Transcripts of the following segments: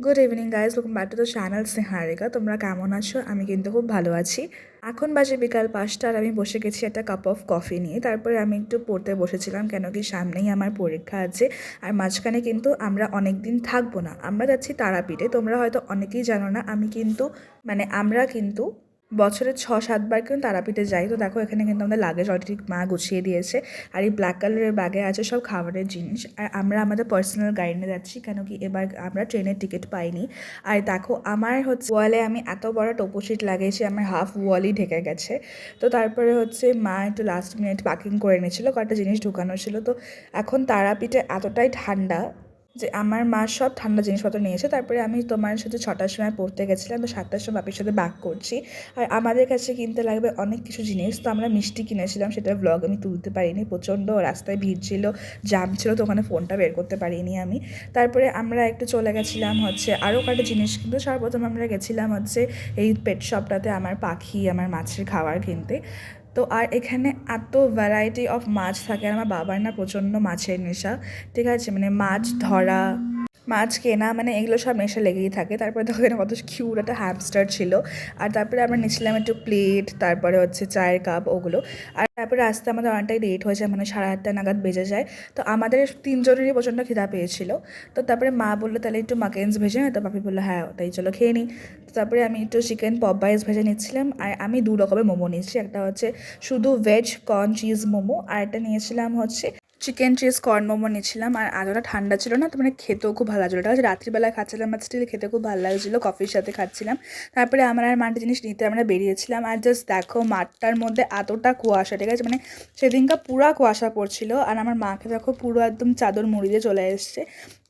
Good evening guys, welcome back to the channel Sneharika. তোমরা কেমন আছো? আমি কিন্তু খুব ভালো আছি। এখন বাজে বিকাল 5টা আর আমি বসে গেছি একটা কাপ অফ কফি নিয়ে। তারপরে আমি একটু পড়তে বসেছিলাম, কেন কি সামনেই আমার পরীক্ষা আছে। আর মাঝখানে কিন্তু আমরা অনেক দিন থাকবো না, আমরা যাচ্ছি তারাপীঠে। তোমরা হয়তো অনেকেই জানো না, আমরা কিন্তু বছরে 6-7 বার কিন্তু তারাপীঠে যাই। তো দেখো, এখানে কিন্তু আমাদের লাগেজ অলরেডি মা গুছিয়ে দিয়েছে। আর এই ব্ল্যাক কালারের ব্যাগে আছে সব খাবারের জিনিস। আর আমরা আমাদের পার্সোনাল গাড়ি নিয়ে যাচ্ছি, কেন কি এবার আমরা ট্রেনের টিকিট পাইনি। আর দেখো, আমার হচ্ছে ওয়ালে আমি এত বড় টোপো শিট লাগিয়েছি, আমার হাফ ওয়ালই ঢেকে গেছে। তো তারপরে হচ্ছে মা একটু লাস্ট মিনিট প্যাকিং করে নিয়েছিলো, কয়েকটা জিনিস ঢুকানো ছিল। তো এখন তারাপীঠে এতটাই ঠান্ডা যে আমার মা সব ঠান্ডা জিনিসপত্র নিয়েছে। তারপরে আমি তোমার সাথে 6টার সময় পড়তে গেছিলাম, তো 7টার সময় বাপির সাথে ব্যাক করছি। আর আমাদের কাছে কিনতে লাগবে অনেক কিছু জিনিস। তো আমরা মিষ্টি কিনেছিলাম, সেটার ব্লগ আমি তুলতে পারিনি, প্রচণ্ড রাস্তায় ভিড় ছিল, জ্যাম ছিল, তো ওখানে ফোনটা বের করতে পারিনি আমি। তারপরে আমরা একটু চলে গেছিলাম হচ্ছে আরও কয়েকটা জিনিস কিনতে। সর্বপ্রথম আমরা গেছিলাম হচ্ছে এই পেট শপটাতে আমার পাখি, আমার মাছের খাবার কিনতে। তো আর এখানে এত ভ্যারাইটি অফ মাছ থাকে, আর আমার বাবার না প্রচণ্ড মাছের নেশা। ঠিক আছে, মাছ ধরা, মাছ কেনা, এগুলো সব নেশা লেগেই থাকে। তারপরে দেখো এখানে কত কিউট একটা হ্যামস্টার ছিল। আর তারপরে আমরা নিচ্ছিলাম একটু প্লেট, তারপরে হচ্ছে চায়ের কাপ, ওগুলো। আর তারপরে আসতে আমাদের অনেকটাই লেট হয়ে যায়, 8:30 নাগাদ বেজে যায়। তো আমাদের তিনজনেরই প্রচণ্ড খিদা পেয়েছিল। তো তারপরে মা বললো তাহলে একটু মাকেন্স ভেজে নেয়। তো পাপি বললো হ্যাঁ ওটাই, চলো খেয়ে নিই। তো তারপরে আমি একটু চিকেন পপাইস ভেজে নিচ্ছিলাম। আর আমি 2 রকমের মোমো নিয়েছি, একটা হচ্ছে শুধু ভেজ কর্ন চিজ মোমো, আর একটা নিয়েছিলাম হচ্ছে চিকেন চিজ কর্ন মোমো নিয়েছিলাম। আর আদৌটা ঠান্ডা ছিল না, তো খেতেও খুব ভালো লাগছিলো। ওটা হচ্ছে রাত্রিবেলায় খাচ্ছিলাম, বাট স্টিল খেতে খুব ভালো লাগছিলো, কফির সাথে খাচ্ছিলাম। তারপরে আমার আর মাঠে জিনিস নিতে আমরা বেরিয়েছিলাম। আর জাস্ট দেখো, মাঠটার মধ্যে এতটা কুয়াশা, ঠিক আছে, সেদিনকার পুরা কুয়াশা পড়ছিল। আর আমার মাকে দেখো পুরো একদম চাদর মুড়ি দিয়ে চলে এসছে।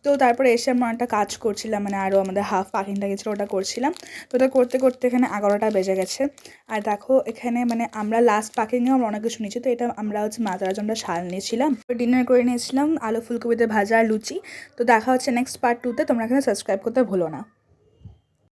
তো তারপরে এসে আমরা একটা কাজ করছিলাম, আরও আমাদের হাফ পাকিংটা গেছিলো, ওটা করছিলাম। তো ওটা করতে করতে এখানে 11টা বেজে গেছে। আর দেখো এখানে আমরা লাস্ট পাকিংয়েও আমরা অনেক কিছু নিয়েছি। তো এটা আমরা হচ্ছে মাতার জন্য শাল নিয়েছিলাম, ডিনার করে নিয়েছিলাম আলু ফুলকপিতে ভাজা আর লুচি। তো দেখা হচ্ছে নেক্সট পার্ট 2তে। তোমরা এখানে সাবস্ক্রাইব করতে ভুলো না।